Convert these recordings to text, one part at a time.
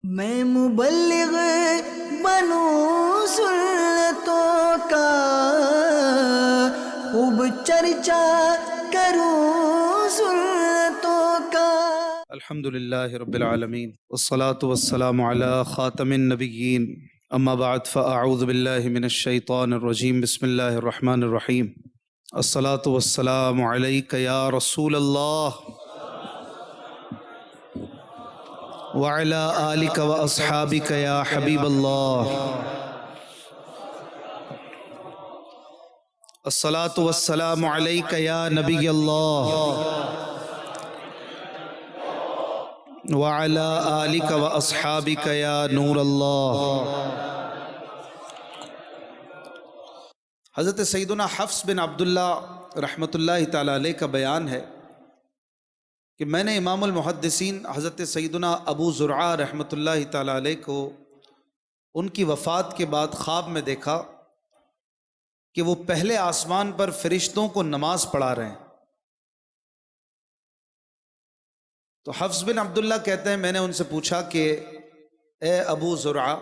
میں مبلغ بنوں سنتوں کا، خوب چرچا کروں سنتوں کا۔ الحمد للہ رب العالمین والصلاة والسلام علی خاتم النبیین، اما بعد فاعوذ باللہ من الشیطان الرجیم، بسم اللہ الرحمن الرحیم۔ الصلاة والسلام علیک یا رسول اللہ وعلی آلک واصحابک یا حبیب اللہ۔ الصلاة والسلام علیک یا نبی اللہ وعلی آلک واصحابک یا نور اللہ۔ حضرت سیدنا حفص بن عبداللہ رحمۃ اللہ تعالی علیہ کا بیان ہے کہ میں نے امام المحدثین حضرت سیدنا ابو زرعہ رحمۃ اللہ تعالی علیہ کو ان کی وفات کے بعد خواب میں دیکھا کہ وہ پہلے آسمان پر فرشتوں کو نماز پڑھا رہے ہیں۔ تو حفص بن عبداللہ کہتے ہیں میں نے ان سے پوچھا کہ اے ابو زرعہ،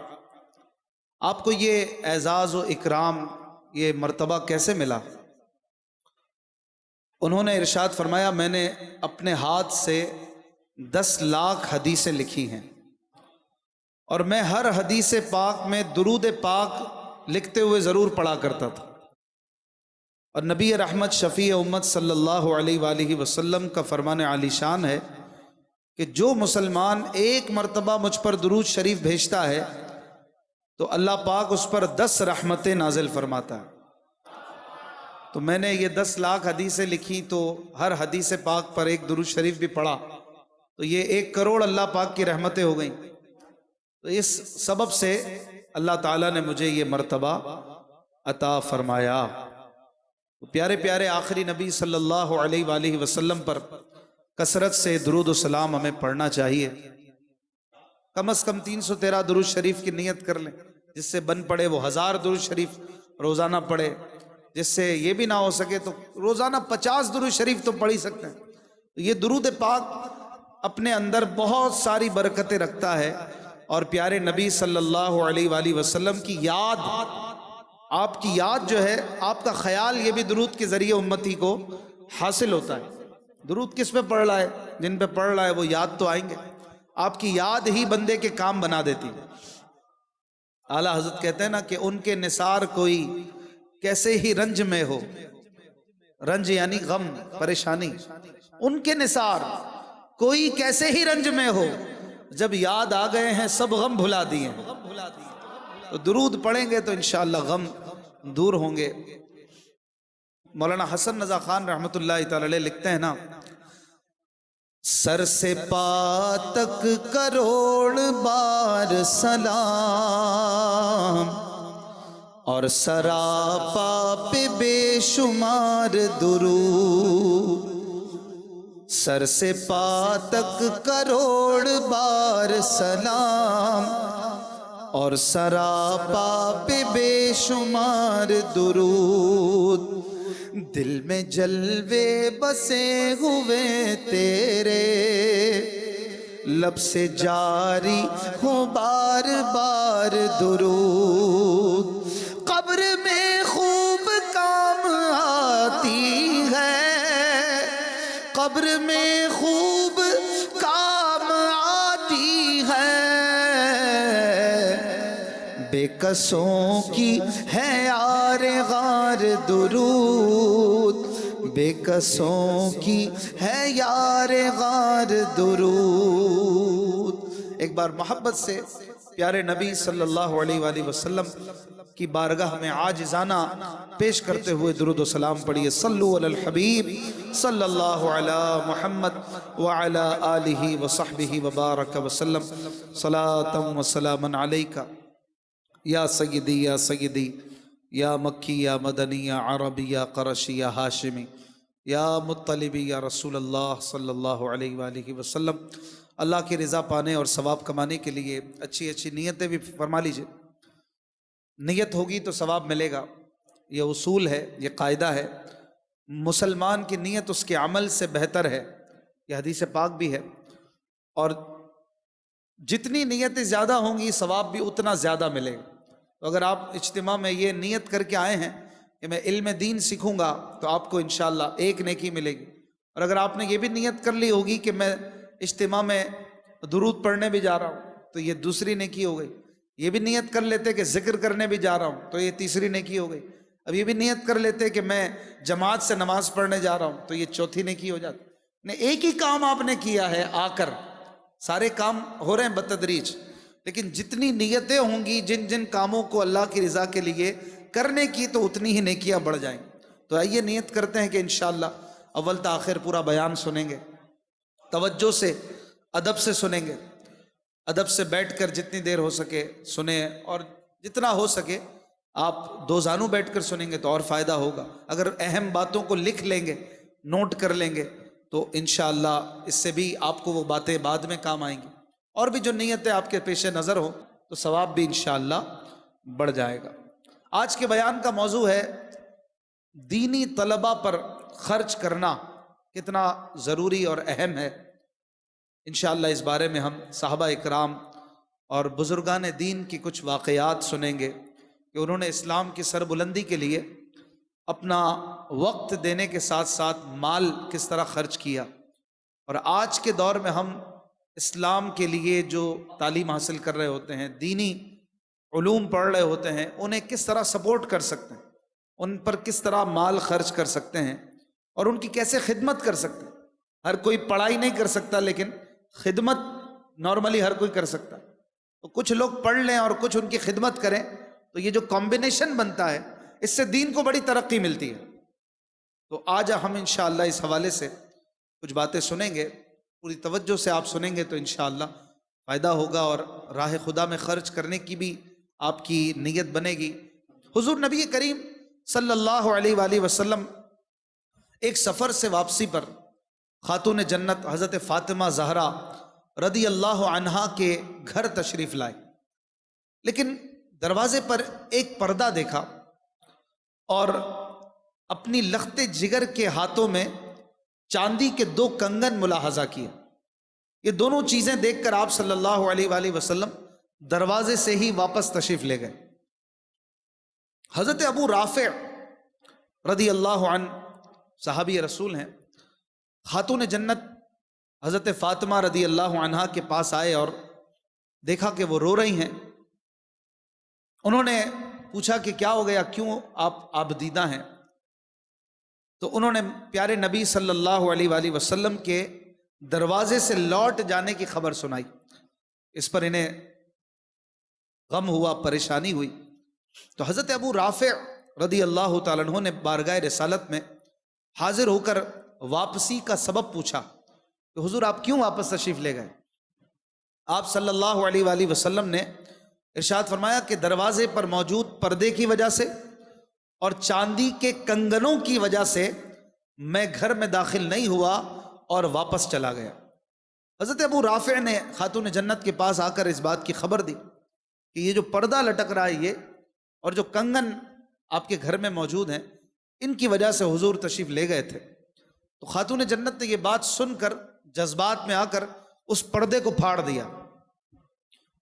آپ کو یہ اعزاز و اکرام، یہ مرتبہ کیسے ملا؟ انہوں نے ارشاد فرمایا میں نے اپنے ہاتھ سے 10 لاکھ حدیثیں لکھی ہیں، اور میں ہر حدیث پاک میں درود پاک لکھتے ہوئے ضرور پڑھا کرتا تھا، اور نبی رحمت شفیع امت صلی اللہ علیہ وآلہ وسلم کا فرمان عالی شان ہے کہ جو مسلمان ایک مرتبہ مجھ پر درود شریف بھیجتا ہے تو اللہ پاک اس پر 10 رحمتیں نازل فرماتا ہے۔ تو میں نے یہ 10 لاکھ حدیثیں لکھی تو ہر حدیث پاک پر ایک درود شریف بھی پڑھا تو یہ 1 کروڑ اللہ پاک کی رحمتیں ہو گئیں۔ تو اس سبب سے اللہ تعالیٰ نے مجھے یہ مرتبہ عطا فرمایا۔ پیارے پیارے آخری نبی صلی اللہ علیہ وآلہ وسلم پر کثرت سے درود و سلام ہمیں پڑھنا چاہیے۔ کم از کم 313 درود شریف کی نیت کر لیں، جس سے بن پڑے وہ 1000 درود شریف روزانہ پڑھے، جس سے یہ بھی نہ ہو سکے تو روزانہ 50 درود شریف تو پڑھ ہی سکتے ہیں۔ یہ درود پاک اپنے اندر بہت ساری برکتیں رکھتا ہے، اور پیارے نبی صلی اللہ علیہ وآلہ وسلم کی یاد، آپ کی یاد جو ہے، آپ کا خیال، یہ بھی درود کے ذریعے امتی کو حاصل ہوتا ہے۔ درود کس پہ پڑھ رہا ہے؟ جن پہ پڑھ رہا ہے وہ یاد تو آئیں گے۔ آپ کی یاد ہی بندے کے کام بنا دیتی ہے۔ اعلیٰ حضرت کہتے ہیں نا کہ ان کے نثار کوئی کیسے ہی رنج میں ہو، رنج یعنی غم، پریشانی، ان کے نثار کوئی کیسے ہی رنج میں ہو، جب یاد آ گئے ہیں سب غم بھلا دیے ہیں۔ تو درود پڑھیں گے تو انشاءاللہ غم دور ہوں گے۔ مولانا حسن رضا خان رحمۃ اللہ تعالی علیہ لکھتے ہیں نا، سر سے پا تک کروڑ بار سلام، اور سراپا پہ بے شمار درود، سر سے پا تک کروڑ بار سلام، اور سراپا پہ بے شمار درود، دل میں جلوے بسے ہوئے تیرے، لب سے جاری ہو بار بار درود، قبر میں خوب کام آتی ہے، قبر میں خوب کام آتی ہے، بے کسوں کی ہے یار غار درود، بے کسوں کی ہے یار غار درود۔ ایک بار محبت سے پیارے نبی صلی اللہ علیہ وآلہ وسلم کی بارگاہ میں عاجزانہ پیش کرتے ہوئے درود و سلام پڑھیے۔ صلو علی الحبیب صلی اللہ علی محمد وعلی آلہ وصحبہ وبارک وسلم، صلاۃ و سلام علیک یا سیدی یا سیدی، یا مکی یا مدنی یا عربی یا قرشی یا ہاشمی، یا مطلبی یا رسول اللہ صلی اللہ علیہ وآلہ وسلم۔ اللہ کی رضا پانے اور ثواب کمانے کے لیے اچھی اچھی نیتیں بھی فرما لیجئے۔ نیت ہوگی تو ثواب ملے گا، یہ اصول ہے، یہ قاعدہ ہے۔ مسلمان کی نیت اس کے عمل سے بہتر ہے، یہ حدیث پاک بھی ہے۔ اور جتنی نیتیں زیادہ ہوں گی ثواب بھی اتنا زیادہ ملے گا. تو اگر آپ اجتماع میں یہ نیت کر کے آئے ہیں کہ میں علم دین سیکھوں گا تو آپ کو انشاءاللہ ایک نیکی ملے گی. اور اگر آپ نے یہ بھی نیت کر لی ہوگی کہ میں اجتماع میں درود پڑھنے بھی جا رہا ہوں تو یہ دوسری نیکی ہو گئی. یہ بھی نیت کر لیتے کہ ذکر کرنے بھی جا رہا ہوں تو یہ تیسری نیکی ہو گئی. اب یہ بھی نیت کر لیتے کہ میں جماعت سے نماز پڑھنے جا رہا ہوں تو یہ چوتھی نیکی ہو جاتی. ایک ہی کام آپ نے کیا ہے، آ کر سارے کام ہو رہے ہیں بتدریج، لیکن جتنی نیتیں ہوں گی جن جن کاموں کو اللہ کی رضا کے لیے کرنے کی تو اتنی ہی نیکیاں بڑھ جائیں گی. تو آئیے نیت کرتے ہیں کہ انشاءاللہ اول تا آخر پورا بیان سنیں گے، توجہ سے ادب سے سنیں گے، ادب سے بیٹھ کر جتنی دیر ہو سکے سنیں، اور جتنا ہو سکے آپ دو زانو بیٹھ کر سنیں گے تو اور فائدہ ہوگا. اگر اہم باتوں کو لکھ لیں گے، نوٹ کر لیں گے تو انشاءاللہ اس سے بھی آپ کو وہ باتیں بعد میں کام آئیں گی. اور بھی جو نیتیں آپ کے پیش نظر ہو تو ثواب بھی انشاءاللہ بڑھ جائے گا. آج کے بیان کا موضوع ہے دینی طلبہ پر خرچ کرنا کتنا ضروری اور اہم ہے. انشاءاللہ اس بارے میں ہم صحابہ اکرام اور بزرگان دین کی کچھ واقعات سنیں گے کہ انہوں نے اسلام کی سربلندی کے لیے اپنا وقت دینے کے ساتھ ساتھ مال کس طرح خرچ کیا. اور آج کے دور میں ہم اسلام کے لیے جو تعلیم حاصل کر رہے ہوتے ہیں، دینی علوم پڑھ رہے ہوتے ہیں، انہیں کس طرح سپورٹ کر سکتے ہیں، ان پر کس طرح مال خرچ کر سکتے ہیں اور ان کی کیسے خدمت کر سکتے ہیں. ہر کوئی پڑھائی نہیں کر سکتا لیکن خدمت نارملی ہر کوئی کر سکتا. تو کچھ لوگ پڑھ لیں اور کچھ ان کی خدمت کریں تو یہ جو کمبینیشن بنتا ہے اس سے دین کو بڑی ترقی ملتی ہے. تو آج ہم انشاءاللہ اس حوالے سے کچھ باتیں سنیں گے. پوری توجہ سے آپ سنیں گے تو انشاءاللہ فائدہ ہوگا اور راہ خدا میں خرچ کرنے کی بھی آپ کی نیت بنے گی. حضور نبی کریم صلی اللہ علیہ وآلہ وسلم ایک سفر سے واپسی پر خاتون جنت حضرت فاطمہ زہرا رضی اللہ عنہا کے گھر تشریف لائے، لیکن دروازے پر ایک پردہ دیکھا اور اپنی لخت جگر کے ہاتھوں میں چاندی کے 2 کنگن ملاحظہ کیے. یہ دونوں چیزیں دیکھ کر آپ صلی اللہ علیہ وآلہ وسلم دروازے سے ہی واپس تشریف لے گئے. حضرت ابو رافع رضی اللہ عنہ صحابی رسول ہیں، خاتون جنت حضرت فاطمہ رضی اللہ عنہا کے پاس آئے اور دیکھا کہ وہ رو رہی ہیں. انہوں نے پوچھا کہ کیا ہو گیا، کیوں آپ آبدیدہ ہیں؟ تو انہوں نے پیارے نبی صلی اللہ علیہ وآلہ وسلم کے دروازے سے لوٹ جانے کی خبر سنائی. اس پر انہیں غم ہوا، پریشانی ہوئی. تو حضرت ابو رافع رضی اللہ تعالیٰ عنہ نے بارگاہ رسالت میں حاضر ہو کر واپسی کا سبب پوچھا کہ حضور آپ کیوں واپس تشریف لے گئے؟ آپ صلی اللہ علیہ وآلہ وسلم نے ارشاد فرمایا کہ دروازے پر موجود پردے کی وجہ سے اور چاندی کے کنگنوں کی وجہ سے میں گھر میں داخل نہیں ہوا اور واپس چلا گیا. حضرت ابو رافع نے خاتون جنت کے پاس آ کر اس بات کی خبر دی کہ یہ جو پردہ لٹک رہا ہے یہ اور جو کنگن آپ کے گھر میں موجود ہیں ان کی وجہ سے حضور تشریف لے گئے تھے. تو خاتون جنت نے یہ بات سن کر جذبات میں آ کر اس پردے کو پھاڑ دیا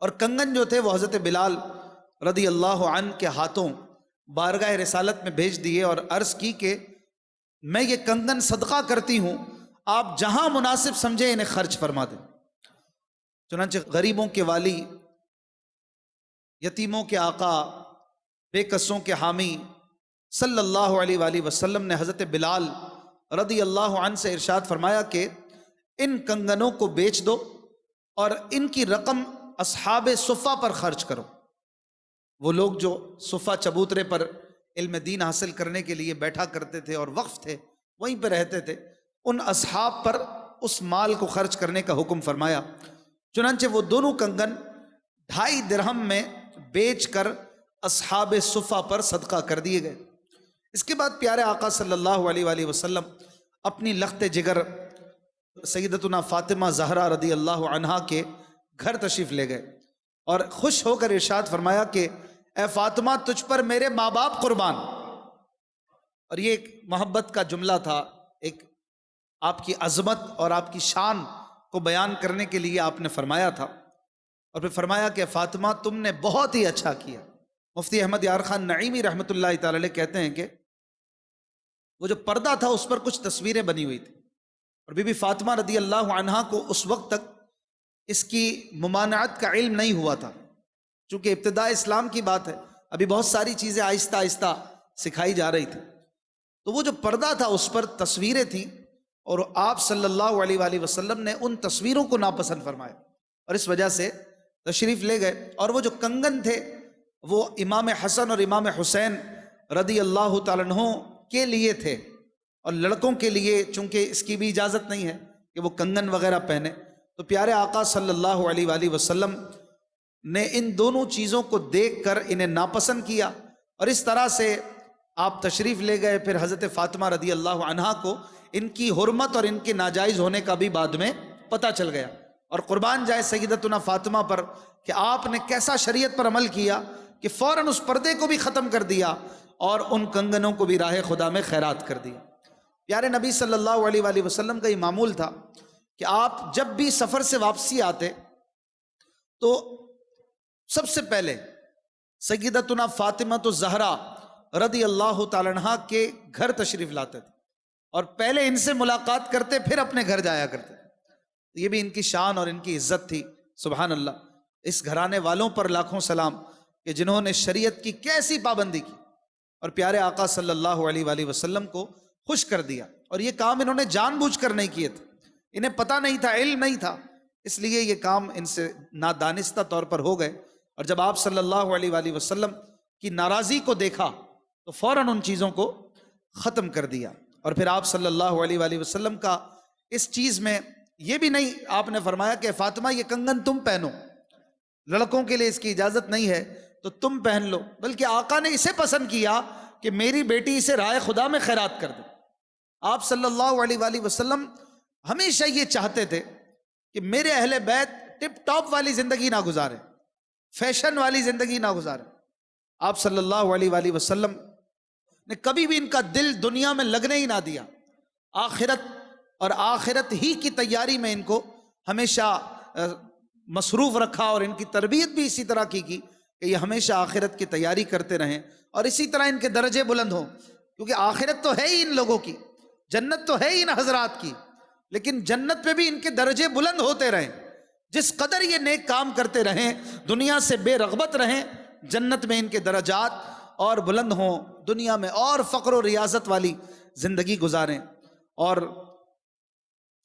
اور کنگن جو تھے وہ حضرت بلال رضی اللہ عنہ کے ہاتھوں بارگاہ رسالت میں بھیج دیے اور عرض کی کہ میں یہ کنگن صدقہ کرتی ہوں، آپ جہاں مناسب سمجھے انہیں خرچ فرما دیں. چنانچہ غریبوں کے والی، یتیموں کے آقا، بے کسوں کے حامی صلی اللہ علیہ وآلہ وسلم نے حضرت بلال رضی اللہ عنہ سے ارشاد فرمایا کہ ان کنگنوں کو بیچ دو اور ان کی رقم اصحاب صفہ پر خرچ کرو. وہ لوگ جو صفہ چبوترے پر علم دین حاصل کرنے کے لیے بیٹھا کرتے تھے اور وقف تھے، وہیں پہ رہتے تھے، ان اصحاب پر اس مال کو خرچ کرنے کا حکم فرمایا. چنانچہ وہ دونوں کنگن 2.5 درہم میں بیچ کر اصحاب صفہ پر صدقہ کر دیے گئے. اس کے بعد پیارے آقا صلی اللہ علیہ وآلہ وسلم اپنی لخت جگر سیدتنا فاطمہ زہرا رضی اللہ عنہا کے گھر تشریف لے گئے اور خوش ہو کر ارشاد فرمایا کہ اے فاطمہ تجھ پر میرے ماں باپ قربان. اور یہ ایک محبت کا جملہ تھا، ایک آپ کی عظمت اور آپ کی شان کو بیان کرنے کے لیے آپ نے فرمایا تھا. اور پھر فرمایا کہ فاطمہ تم نے بہت ہی اچھا کیا۔ مفتی احمد یار خان نعیمی رحمۃ اللہ تعالی علیہ کہتے ہیں کہ وہ جو پردہ تھا اس پر کچھ تصویریں بنی ہوئی تھی، اور بی بی فاطمہ رضی اللہ عنہا کو اس وقت تک اس کی ممانعت کا علم نہیں ہوا تھا، چونکہ ابتداء اسلام کی بات ہے، ابھی بہت ساری چیزیں آہستہ آہستہ سکھائی جا رہی تھی۔ تو وہ جو پردہ تھا اس پر تصویریں تھیں، اور آپ صلی اللہ علیہ وآلہ وسلم نے ان تصویروں کو ناپسند فرمایا، اور اس وجہ سے تشریف لے گئے۔ اور وہ جو کنگن تھے وہ امام حسن اور امام حسین رضی اللہ تعالیٰ عنہ کے لیے تھے، اور لڑکوں کے لیے چونکہ اس کی بھی اجازت نہیں ہے کہ وہ کنگن وغیرہ پہنے، تو پیارے آقا صلی اللہ علیہ وآلہ وسلم نے ان دونوں چیزوں کو دیکھ کر انہیں ناپسند کیا، اور اس طرح سے آپ تشریف لے گئے۔ پھر حضرت فاطمہ رضی اللہ عنہا کو ان کی حرمت اور ان کے ناجائز ہونے کا بھی بعد میں پتہ چل گیا، اور قربان جائے سیدتنا فاطمہ پر کہ آپ نے کیسا شریعت پر عمل کیا کہ فوراً اس پردے کو بھی ختم کر دیا اور ان کنگنوں کو بھی راہ خدا میں خیرات کر دیا۔ پیارے نبی صلی اللہ علیہ وآلہ وسلم کا یہ معمول تھا کہ آپ جب بھی سفر سے واپسی آتے تو سب سے پہلے سیدتنا فاطمہ الزہرا رضی اللہ تعالیٰ عنہا کے گھر تشریف لاتے تھے، اور پہلے ان سے ملاقات کرتے پھر اپنے گھر جایا کرتے۔ یہ بھی ان کی شان اور ان کی عزت تھی، سبحان اللہ۔ اس گھرانے والوں پر لاکھوں سلام کہ جنہوں نے شریعت کی کیسی پابندی کی اور پیارے آقا صلی اللہ علیہ وآلہ وسلم کو خوش کر دیا، اور یہ کام انہوں نے جان بوجھ کر نہیں کیے تھے، انہیں پتہ نہیں تھا، علم نہیں تھا، اس لیے یہ کام ان سے نادانستہ طور پر ہو گئے۔ اور جب آپ صلی اللہ علیہ وآلہ وسلم کی ناراضی کو دیکھا تو فوراً ان چیزوں کو ختم کر دیا، اور پھر آپ صلی اللہ علیہ وآلہ وسلم کا اس چیز میں یہ بھی نہیں آپ نے فرمایا کہ فاطمہ یہ کنگن تم پہنو، لڑکوں کے لیے اس کی اجازت نہیں ہے تو تم پہن لو، بلکہ آقا نے اسے پسند کیا کہ میری بیٹی اسے راہ خدا میں خیرات کر دے۔ آپ صلی اللہ علیہ وآلہ وسلم ہمیشہ یہ چاہتے تھے کہ میرے اہل بیت ٹپ ٹاپ والی زندگی نہ گزارے، فیشن والی زندگی نہ گزارے۔ آپ صلی اللہ علیہ وآلہ وسلم نے کبھی بھی ان کا دل دنیا میں لگنے ہی نہ دیا، آخرت اور آخرت ہی کی تیاری میں ان کو ہمیشہ مصروف رکھا، اور ان کی تربیت بھی اسی طرح کی کہ یہ ہمیشہ آخرت کی تیاری کرتے رہیں، اور اسی طرح ان کے درجے بلند ہوں، کیونکہ آخرت تو ہے ہی ان لوگوں کی، جنت تو ہے ہی ان حضرات کی، لیکن جنت پہ بھی ان کے درجے بلند ہوتے رہیں۔ جس قدر یہ نیک کام کرتے رہیں، دنیا سے بے رغبت رہیں، جنت میں ان کے درجات اور بلند ہوں، دنیا میں اور فقر و ریاضت والی زندگی گزاریں۔ اور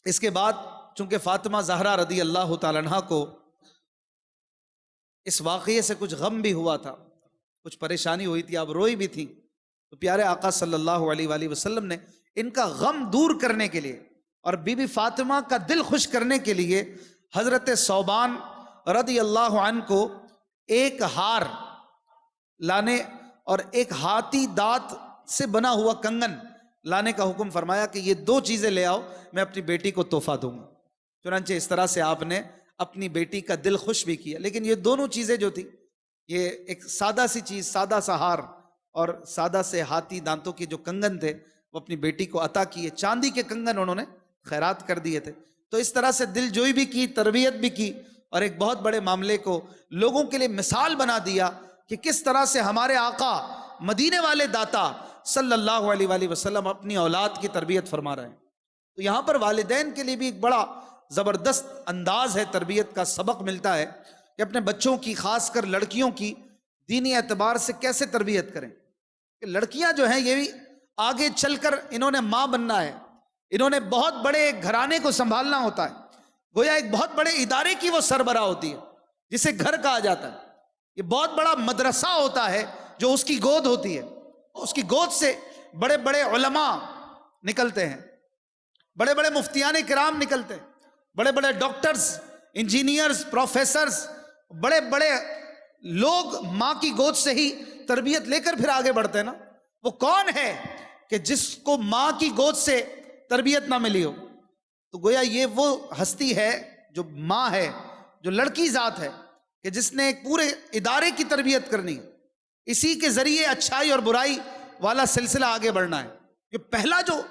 اس کے بعد چونکہ فاطمہ زہرا رضی اللہ تعالیٰ عنہ کو اس واقعے سے کچھ غم بھی ہوا تھا، کچھ پریشانی ہوئی تھی، آپ روئی بھی تھی، تو پیارے آقا صلی اللہ علیہ وآلہ وسلم نے ان کا غم دور کرنے کے لیے اور بی بی فاطمہ کا دل خوش کرنے کے لیے حضرت ثوبان رضی اللہ عنہ کو ایک ہار لانے اور ایک ہاتھی دانت سے بنا ہوا کنگن لانے کا حکم فرمایا کہ یہ دو چیزیں لے آؤ، میں اپنی بیٹی کو تحفہ دوں گا۔ چنانچہ اس طرح سے آپ نے اپنی بیٹی کا دل خوش بھی کیا۔ لیکن یہ دونوں چیزیں جو تھی، یہ ایک سادہ سی چیز، سادہ سا ہار اور سادہ سے ہاتھی دانتوں کے جو کنگن تھے وہ اپنی بیٹی کو عطا کیے، چاندی کے کنگن انہوں نے خیرات کر دیے تھے۔ تو اس طرح سے دل جوئی بھی کی، تربیت بھی کی، اور ایک بہت بڑے معاملے کو لوگوں کے لیے مثال بنا دیا کہ کس طرح سے ہمارے آقا مدینے والے داتا صلی اللہ علیہ وآلہ وسلم اپنی اولاد کی تربیت فرما رہے ہیں۔ تو یہاں پر والدین کے لیے بھی ایک بڑا زبردست انداز ہے، تربیت کا سبق ملتا ہے کہ اپنے بچوں کی، خاص کر لڑکیوں کی دینی اعتبار سے کیسے تربیت کریں۔ کہ لڑکیاں جو ہیں یہ بھی آگے چل کر انہوں نے ماں بننا ہے، انہوں نے بہت بڑے گھرانے کو سنبھالنا ہوتا ہے، گویا ایک بہت بڑے ادارے کی وہ سربراہ ہوتی ہے جسے گھر کہا جاتا ہے۔ یہ بہت بڑا مدرسہ ہوتا ہے جو اس کی گود ہوتی ہے، اس کی گود سے بڑے بڑے علماء نکلتے ہیں، بڑے بڑے مفتیان کرام نکلتے ہیں، بڑے بڑے ڈاکٹرز، انجینئرز، پروفیسرز، بڑے بڑے لوگ ماں کی گود سے ہی تربیت لے کر پھر آگے بڑھتے ہیں نا۔ وہ کون ہے کہ جس کو ماں کی گود سے تربیت نہ ملی ہو؟ تو گویا یہ وہ ہستی ہے جو ماں ہے، جو لڑکی ذات ہے کہ جس نے ایک پورے ادارے کی تربیت کرنی ہے، اسی کے ذریعے اچھائی اور برائی والا سلسلہ آگے بڑھنا ہے۔ کہ پہلا جو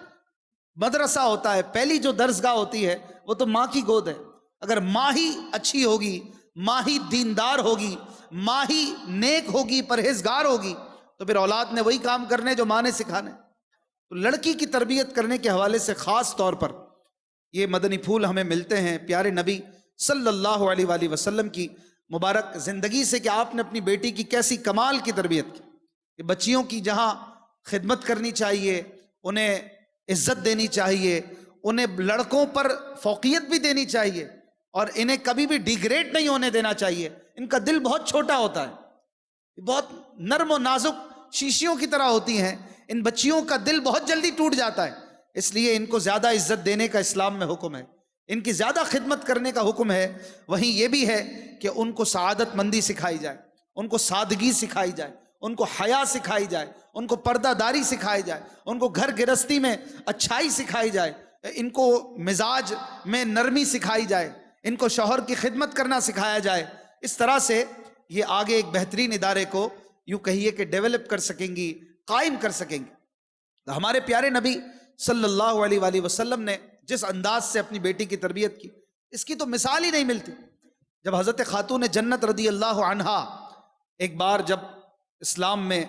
مدرسہ ہوتا ہے، پہلی جو درسگاہ ہوتی ہے وہ تو ماں کی گود ہے۔ اگر ماں ہی اچھی ہوگی، ماں ہی دیندار ہوگی، ماں ہی نیک ہوگی، پرہیزگار ہوگی، تو پھر اولاد نے وہی کام کرنے جو ماں نے سکھانے۔ تو لڑکی کی تربیت کرنے کے حوالے سے خاص طور پر یہ مدنی پھول ہمیں ملتے ہیں پیارے نبی صلی اللہ علیہ وآلہ وسلم کی مبارک زندگی سے، کہ آپ نے اپنی بیٹی کی کیسی کمال کی تربیت کی، کہ بچیوں کی جہاں خدمت کرنی چاہیے، انہیں عزت دینی چاہیے، انہیں لڑکوں پر فوقیت بھی دینی چاہیے، اور انہیں کبھی بھی ڈیگریڈ نہیں ہونے دینا چاہیے۔ ان کا دل بہت چھوٹا ہوتا ہے، بہت نرم و نازک شیشیوں کی طرح ہوتی ہیں، ان بچیوں کا دل بہت جلدی ٹوٹ جاتا ہے، اس لیے ان کو زیادہ عزت دینے کا اسلام میں حکم ہے، ان کی زیادہ خدمت کرنے کا حکم ہے۔ وہیں یہ بھی ہے کہ ان کو سعادت مندی سکھائی جائے، ان کو سادگی سکھائی جائے، ان کو حیا سکھائی جائے، ان کو پردہ داری سکھائی جائے، ان کو گھر گرہستی میں اچھائی سکھائی جائے، ان کو مزاج میں نرمی سکھائی جائے، ان کو شوہر کی خدمت کرنا سکھایا جائے۔ اس طرح سے یہ آگے ایک بہترین ادارے کو یوں کہیے کہ ڈیولپ کر سکیں گی، قائم کر سکیں گے۔ ہمارے پیارے نبی صلی اللہ علیہ وآلہ وسلم نے جس انداز سے اپنی بیٹی کی تربیت کی، اس کی تو مثال ہی نہیں ملتی۔ جب حضرت خاتون جنت رضی اللہ عنہا ایک بار جب اسلام میں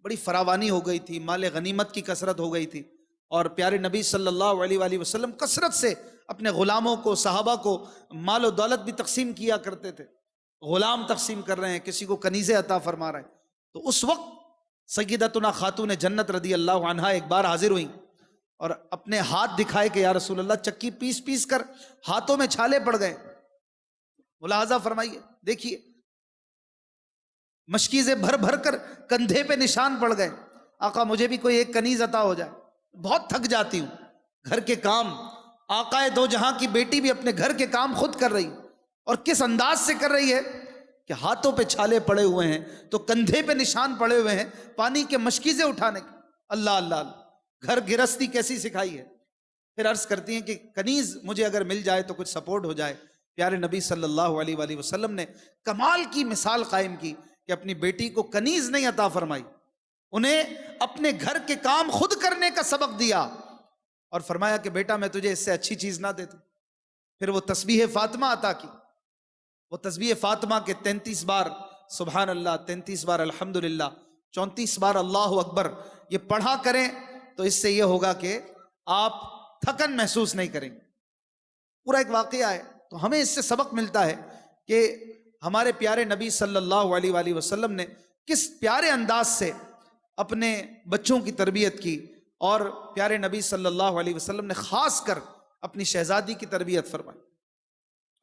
بڑی فراوانی ہو گئی تھی، مال غنیمت کی کثرت ہو گئی تھی، اور پیارے نبی صلی اللہ علیہ وآلہ وسلم کثرت سے اپنے غلاموں کو، صحابہ کو مال و دولت بھی تقسیم کیا کرتے تھے، غلام تقسیم کر رہے ہیں، کسی کو کنیزیں عطا فرما رہے ہیں، تو اس وقت سیدتنا خاتون جنت رضی اللہ عنہا ایک بار حاضر ہوئیں اور اپنے ہاتھ دکھائے کہ یا رسول اللہ چکی پیس پیس کر ہاتھوں میں چھالے پڑ گئے۔ ملاحظہ فرمائیے، دیکھیے مشکیزیں بھر بھر کر کندھے پہ نشان پڑ گئے۔ آقا مجھے بھی کوئی ایک کنیز عطا ہو جائے، بہت تھک جاتی ہوں، گھر کے کام، آقا دو جہاں کی بیٹی بھی اپنے گھر کے کام خود کر رہی، اور کس انداز سے کر رہی ہے کہ ہاتھوں پہ چھالے پڑے ہوئے ہیں تو کندھے پہ نشان پڑے ہوئے ہیں پانی کے مشکیزیں اٹھانے کے۔ اللہ اللہ اللہ، گھر گرہستی کیسی سکھائی ہے۔ پھر عرض کرتی ہیں کہ کنیز مجھے اگر مل جائے تو کچھ سپورٹ ہو جائے۔ پیارے نبی صلی اللہ علیہ وآلہ وسلم نے کمال کی مثال قائم کی کہ اپنی بیٹی کو کنیز نہیں عطا فرمائی، انہیں اپنے گھر کے کام خود کرنے کا سبق دیا، اور فرمایا کہ بیٹا میں تجھے اس سے اچھی چیز نہ دیتا۔ پھر وہ تسبیح فاطمہ عطا کی، وہ تسبیح فاطمہ کے 33 بار سبحان اللہ، 33 بار الحمدللہ، 34 بار اللہ اکبر یہ پڑھا کریں تو اس سے یہ ہوگا کہ آپ تھکن محسوس نہیں کریں گے۔ پورا ایک واقعہ ہے، تو ہمیں اس سے سبق ملتا ہے کہ ہمارے پیارے نبی صلی اللہ علیہ وآلہ وسلم نے کس پیارے انداز سے اپنے بچوں کی تربیت کی، اور پیارے نبی صلی اللہ علیہ وسلم نے خاص کر اپنی شہزادی کی تربیت فرمائی۔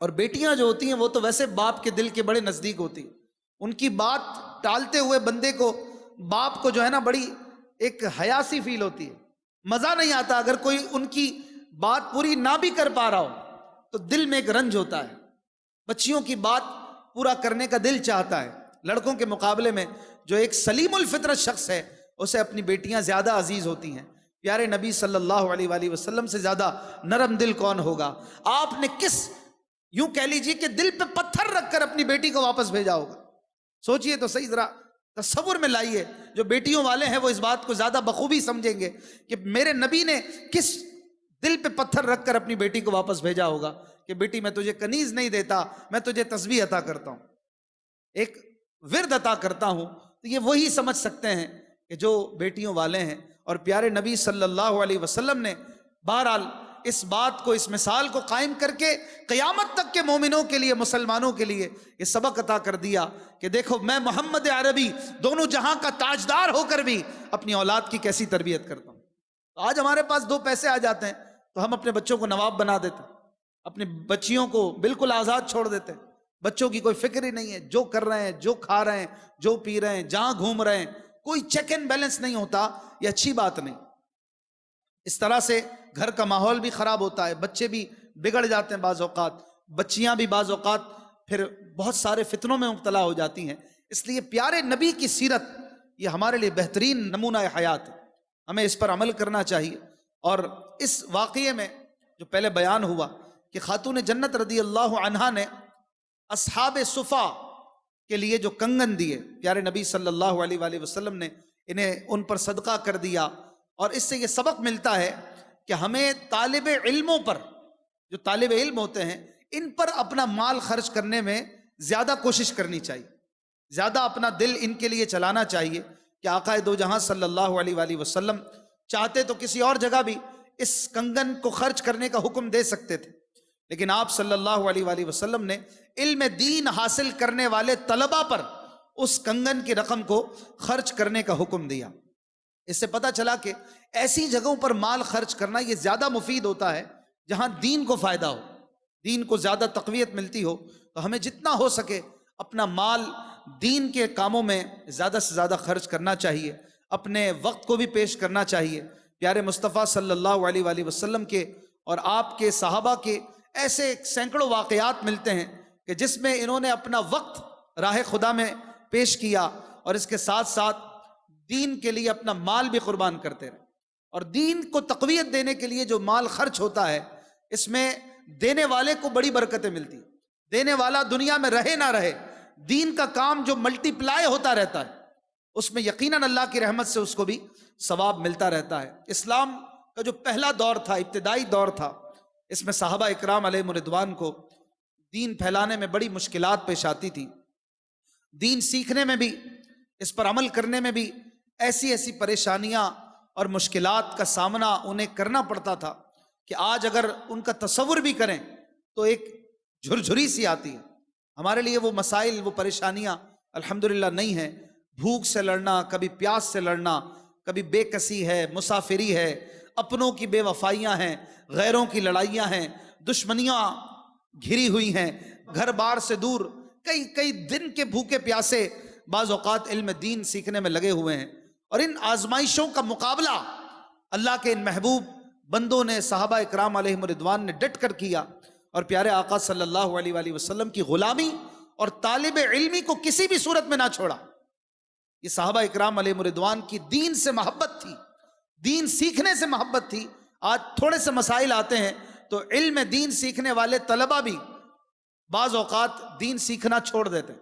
اور بیٹیاں جو ہوتی ہیں وہ تو ویسے باپ کے دل کے بڑے نزدیک ہوتی ہیں، ان کی بات ٹالتے ہوئے بندے کو، باپ کو جو ہے نا بڑی ایک حیا سی فیل ہوتی ہے، مزہ نہیں آتا۔ اگر کوئی ان کی بات پوری نہ بھی کر پا رہا ہو تو دل میں ایک رنج ہوتا ہے۔ بچیوں کی بات پورا کرنے کا دل چاہتا ہے۔ لڑکوں کے مقابلے میں جو ایک سلیم الفطرت شخص ہے اسے اپنی بیٹیاں زیادہ عزیز ہوتی ہیں۔ پیارے نبی صلی اللہ علیہ وآلہ وسلم سے زیادہ نرم دل کون ہوگا؟ آپ نے کس، یوں کہہ لیجیے کہ دل پہ پتھر رکھ کر اپنی بیٹی کو واپس بھیجا ہوگا؟ سوچئے تو صحیح، ذرا تصور میں لائیے۔ جو بیٹیوں والے ہیں وہ اس بات کو زیادہ بخوبی سمجھیں گے کہ میرے نبی نے کس دل پہ پتھر رکھ کر اپنی بیٹی کو واپس بھیجا ہوگا کہ بیٹی میں تجھے کنیز نہیں دیتا، میں تجھے تسبیح عطا کرتا ہوں، ایک ورد عطا کرتا ہوں۔ تو یہ وہی سمجھ سکتے ہیں کہ جو بیٹیوں والے ہیں۔ اور پیارے نبی صلی اللہ علیہ وسلم نے بہرحال اس بات کو، اس مثال کو قائم کر کے قیامت تک کے مومنوں کے لیے، مسلمانوں کے لیے یہ سبق عطا کر دیا کہ دیکھو میں محمد عربی دونوں جہاں کا تاجدار ہو کر بھی اپنی اولاد کی کیسی تربیت کرتا ہوں۔ تو آج ہمارے پاس دو پیسے آ جاتے ہیں تو ہم اپنے بچوں کو نواب بنا دیتے ہیں، اپنی بچیوں کو بالکل آزاد چھوڑ دیتے ہیں، بچوں کی کوئی فکر ہی نہیں ہے، جو کر رہے ہیں، جو کھا رہے ہیں، جو پی رہے ہیں، جہاں گھوم رہے ہیں، کوئی چیک اینڈ بیلنس نہیں ہوتا۔ یہ اچھی بات نہیں۔ اس طرح سے گھر کا ماحول بھی خراب ہوتا ہے، بچے بھی بگڑ جاتے ہیں، بعض اوقات بچیاں بھی بعض اوقات پھر بہت سارے فتنوں میں مبتلا ہو جاتی ہیں۔ اس لیے پیارے نبی کی سیرت یہ ہمارے لیے بہترین نمونہ حیات ہے، ہمیں اس پر عمل کرنا چاہیے۔ اور اس واقعے میں جو پہلے بیان ہوا کہ خاتون جنت رضی اللہ عنہا نے اصحاب صفا کے لیے جو کنگن دیے، پیارے نبی صلی اللہ علیہ وآلہ وسلم نے انہیں ان پر صدقہ کر دیا۔ اور اس سے یہ سبق ملتا ہے کہ ہمیں طالب علموں پر، جو طالب علم ہوتے ہیں، ان پر اپنا مال خرچ کرنے میں زیادہ کوشش کرنی چاہیے، زیادہ اپنا دل ان کے لیے چلانا چاہیے کہ آقا دو جہاں صلی اللہ علیہ وآلہ وسلم چاہتے تو کسی اور جگہ بھی اس کنگن کو خرچ کرنے کا حکم دے سکتے تھے، لیکن آپ صلی اللہ علیہ وآلہ وسلم نے علم دین حاصل کرنے والے طلبہ پر اس کنگن کی رقم کو خرچ کرنے کا حکم دیا۔ اس سے پتہ چلا کہ ایسی جگہوں پر مال خرچ کرنا یہ زیادہ مفید ہوتا ہے جہاں دین کو فائدہ ہو، دین کو زیادہ تقویت ملتی ہو۔ تو ہمیں جتنا ہو سکے اپنا مال دین کے کاموں میں زیادہ سے زیادہ خرچ کرنا چاہیے، اپنے وقت کو بھی پیش کرنا چاہیے۔ پیارے مصطفیٰ صلی اللہ علیہ وآلہ وسلم کے اور آپ کے صحابہ کے ایسے سینکڑوں واقعات ملتے ہیں کہ جس میں انہوں نے اپنا وقت راہ خدا میں پیش کیا اور اس کے ساتھ ساتھ دین کے لیے اپنا مال بھی قربان کرتے رہے۔ اور دین کو تقویت دینے کے لیے جو مال خرچ ہوتا ہے اس میں دینے والے کو بڑی برکتیں ملتی ہیں، دینے والا دنیا میں رہے نہ رہے، دین کا کام جو ملٹی پلائی ہوتا رہتا ہے اس میں یقیناً اللہ کی رحمت سے اس کو بھی ثواب ملتا رہتا ہے۔ اسلام کا جو پہلا دور تھا، ابتدائی دور تھا، اس میں صحابہ اکرام علیہم رضوان کو دین پھیلانے میں بڑی مشکلات پیش آتی تھی، دین سیکھنے میں بھی، اس پر عمل کرنے میں بھی ایسی پریشانیاں اور مشکلات کا سامنا انہیں کرنا پڑتا تھا کہ آج اگر ان کا تصور بھی کریں تو ایک جھرجھری سی آتی ہے۔ ہمارے لیے وہ مسائل، وہ پریشانیاں الحمدللہ نہیں ہیں۔ بھوک سے لڑنا، کبھی پیاس سے لڑنا، کبھی بے کسی ہے، مسافری ہے، اپنوں کی بے وفائیاں ہیں، غیروں کی لڑائیاں ہیں، دشمنیاں گھری ہوئی ہیں، گھر بار سے دور، کئی دن کے بھوکے پیاسے بعض اوقات علم دین سیکھنے میں لگے ہوئے ہیں۔ اور ان آزمائشوں کا مقابلہ اللہ کے ان محبوب بندوں نے، صحابہ اکرام علیہم رضوان نے ڈٹ کر کیا، اور پیارے آقا صلی اللہ علیہ وآلہ وسلم کی غلامی اور طالب علمی کو کسی بھی صورت میں نہ چھوڑا۔ یہ صحابہ اکرام علیہم رضوان کی دین سے محبت تھی، دین سیکھنے سے محبت تھی۔ آج تھوڑے سے مسائل آتے ہیں تو علم دین سیکھنے والے طلبہ بھی بعض اوقات دین سیکھنا چھوڑ دیتے ہیں۔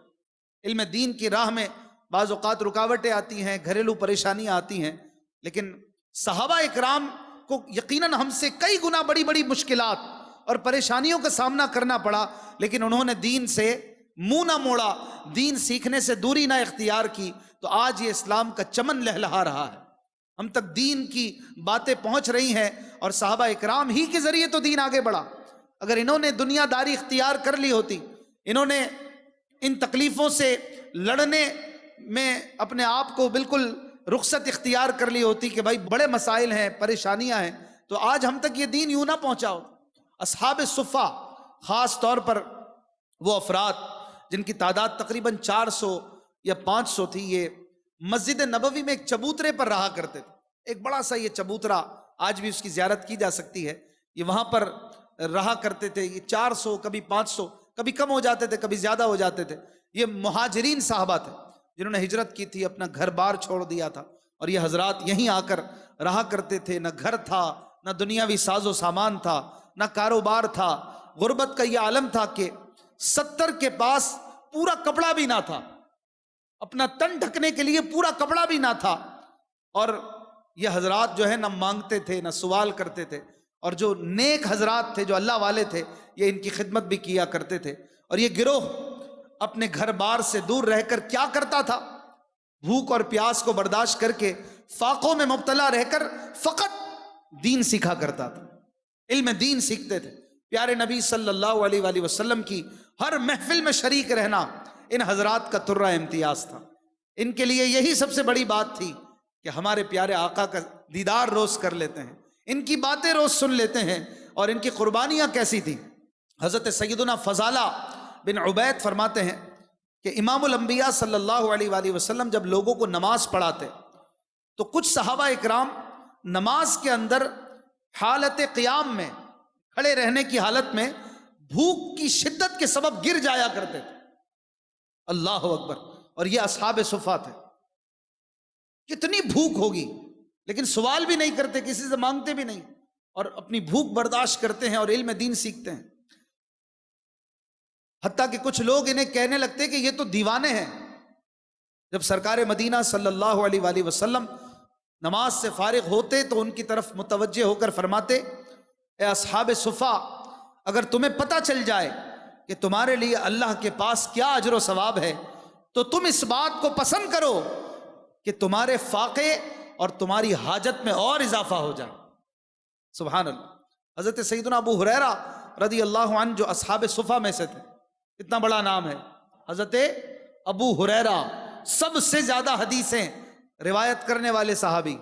علم دین کی راہ میں بعض اوقات رکاوٹیں آتی ہیں، گھریلو پریشانیاں آتی ہیں، لیکن صحابہ اکرام کو یقیناً ہم سے کئی گنا بڑی مشکلات اور پریشانیوں کا سامنا کرنا پڑا، لیکن انہوں نے دین سے منہ نہ موڑا، دین سیکھنے سے دوری نہ اختیار کی، تو آج یہ اسلام کا چمن لہلہا رہا ہے، ہم تک دین کی باتیں پہنچ رہی ہیں، اور صحابہ اکرام ہی کے ذریعے تو دین آگے بڑھا۔ اگر انہوں نے دنیا داری اختیار کر لی ہوتی، انہوں نے ان تکلیفوں سے لڑنے میں اپنے آپ کو بالکل رخصت اختیار کر لی ہوتی کہ بھائی بڑے مسائل ہیں، پریشانیاں ہیں، تو آج ہم تک یہ دین یوں نہ پہنچا ہو۔ اصحاب صفہ، خاص طور پر وہ افراد جن کی تعداد تقریباً 400 یا 500 تھی، یہ مسجد نبوی میں ایک چبوترے پر رہا کرتے تھے۔ ایک بڑا سا یہ چبوترا، آج بھی اس کی زیارت کی جا سکتی ہے، یہ وہاں پر رہا کرتے تھے۔ یہ 400، کبھی 500، کبھی کم ہو جاتے تھے، کبھی زیادہ ہو جاتے تھے۔ یہ مہاجرین صحابہ تھے جنہوں نے ہجرت کی تھی، اپنا گھر بار چھوڑ دیا تھا، اور یہ حضرات یہیں آ کر رہا کرتے تھے۔ نہ گھر تھا، نہ دنیاوی ساز و سامان تھا، نہ کاروبار تھا۔ غربت کا یہ عالم تھا کہ 70 کے پاس پورا کپڑا بھی نہ تھا، اپنا تن ڈھکنے کے لیے پورا کپڑا بھی نہ تھا، اور یہ حضرات جو ہے نہ مانگتے تھے نہ سوال کرتے تھے، اور جو نیک حضرات تھے، جو اللہ والے تھے، یہ ان کی خدمت بھی کیا کرتے تھے۔ اور یہ گروہ اپنے گھر بار سے دور رہ کر کیا کرتا تھا؟ بھوک اور پیاس کو برداشت کر کے، فاقوں میں مبتلا رہ کر فقط دین سیکھا کرتا تھا، علم دین سیکھتے تھے۔ پیارے نبی صلی اللہ علیہ وآلہ وسلم کی ہر محفل میں شریک رہنا ان حضرات کا ترہ امتیاز تھا۔ ان کے لیے یہی سب سے بڑی بات تھی کہ ہمارے پیارے آقا کا دیدار روز کر لیتے ہیں، ان کی باتیں روز سن لیتے ہیں، اور ان کی قربانیاں کیسی تھیں۔ حضرت سیدنا فضالہ بن عبید فرماتے ہیں کہ امام الانبیاء صلی اللہ علیہ وآلہ وسلم جب لوگوں کو نماز پڑھاتے تو کچھ صحابہ اکرام نماز کے اندر حالت قیام میں، کھڑے رہنے کی حالت میں، بھوک کی شدت کے سبب گر جایا کرتے تھے۔ اللہ اکبر! اور یہ اصحاب صفہ تھے۔ کتنی بھوک ہوگی، لیکن سوال بھی نہیں کرتے، کسی سے مانگتے بھی نہیں، اور اپنی بھوک برداشت کرتے ہیں اور علم دین سیکھتے ہیں۔ حتیٰ کہ کچھ لوگ انہیں کہنے لگتے کہ یہ تو دیوانے ہیں۔ جب سرکار مدینہ صلی اللہ علیہ وآلہ وسلم نماز سے فارغ ہوتے تو ان کی طرف متوجہ ہو کر فرماتے، اے اصحاب صفہ، اگر تمہیں پتہ چل جائے کہ تمہارے لیے اللہ کے پاس کیا اجر و ثواب ہے، تو تم اس بات کو پسند کرو کہ تمہارے فاقے اور تمہاری حاجت میں اور اضافہ ہو جائے۔ سبحان اللہ۔ حضرت سیدنا ابو ہریرہ رضی اللہ عنہ جو اصحاب صفہ میں سے تھے، اتنا بڑا نام ہے حضرت ابو ہریرہ، سب سے زیادہ حدیثیں روایت کرنے والے صحابی،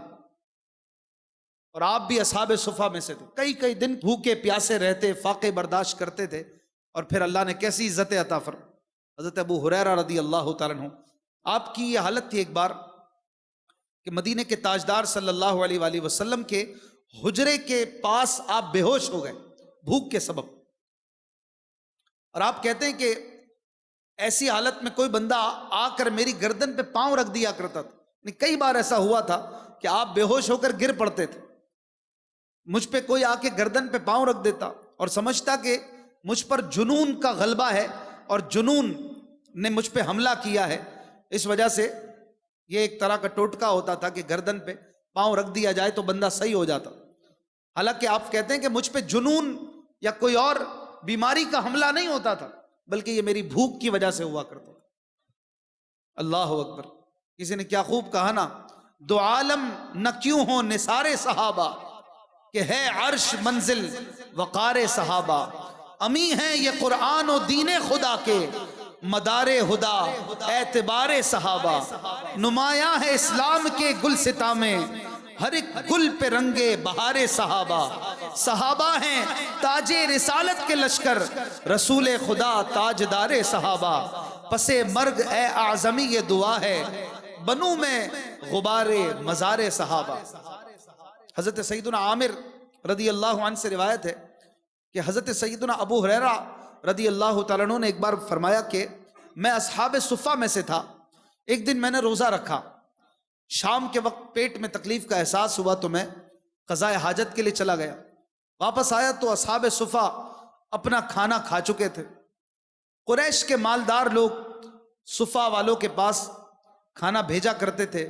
اور آپ بھی اصحاب صفہ میں سے تھے۔ کئی کئی دن بھوکے پیاسے رہتے، فاقے برداشت کرتے تھے، اور پھر اللہ نے کیسی عزت عطا فرمائی۔ حضرت ابو ہریرہ رضی اللہ تعالیٰ عنہ، آپ کی یہ حالت تھی ایک بار کہ مدینے کے تاجدار صلی اللہ علیہ وآلہ وسلم کے حجرے کے پاس آپ بے ہوش ہو گئے بھوک کے سبب، اور آپ کہتے ہیں کہ ایسی حالت میں کوئی بندہ آ کر میری گردن پہ پاؤں رکھ دیا کرتا تھا۔ کئی بار ایسا ہوا تھا کہ آپ بے ہوش ہو کر گر پڑتے تھے، مجھ پہ کوئی آ کے گردن پہ پاؤں رکھ دیتا اور سمجھتا کہ مجھ پر جنون کا غلبہ ہے اور جنون نے مجھ پہ حملہ کیا ہے، اس وجہ سے یہ ایک طرح کا ٹوٹکا ہوتا تھا کہ گردن پہ پاؤں رکھ دیا جائے تو بندہ صحیح ہو جاتا۔ حالانکہ آپ کہتے ہیں کہ مجھ پہ جنون یا کوئی اور بیماری کا حملہ نہیں ہوتا تھا، بلکہ یہ میری بھوک کی وجہ سے ہوا کرتا تھا۔ اللہ اکبر۔ کسی نے کیا خوب کہا نا، دو عالم نہ کیوں ہو نثار صحابہ، کہ ہے عرش منزل وقار صحابہ، امی ہیں یہ قرآن و دین خدا کے، مدار خدا اعتبار صحابہ، نمایاں ہے اسلام کے گلستاں میں، ہر ایک گل پہ رنگے بہار صحابہ، صحابہ ہیں تاج رسالت کے لشکر، رسول خدا تاجدار صحابہ، پس مرگ اے اعظمی یہ دعا ہے، بنوں میں غبار مزار صحابہ۔ حضرت سیدنا عامر رضی اللہ عنہ سے روایت ہے کہ حضرت سیدنا ابو ہریرہ رضی اللہ تعالیٰ عنہ نے ایک بار فرمایا کہ میں اصحاب صفہ میں سے تھا، ایک دن میں نے روزہ رکھا، شام کے وقت پیٹ میں تکلیف کا احساس ہوا تو میں قضاء حاجت کے لیے چلا گیا، واپس آیا تو اصحاب صفہ اپنا کھانا کھا چکے تھے۔ قریش کے مالدار لوگ صفہ والوں کے پاس کھانا بھیجا کرتے تھے۔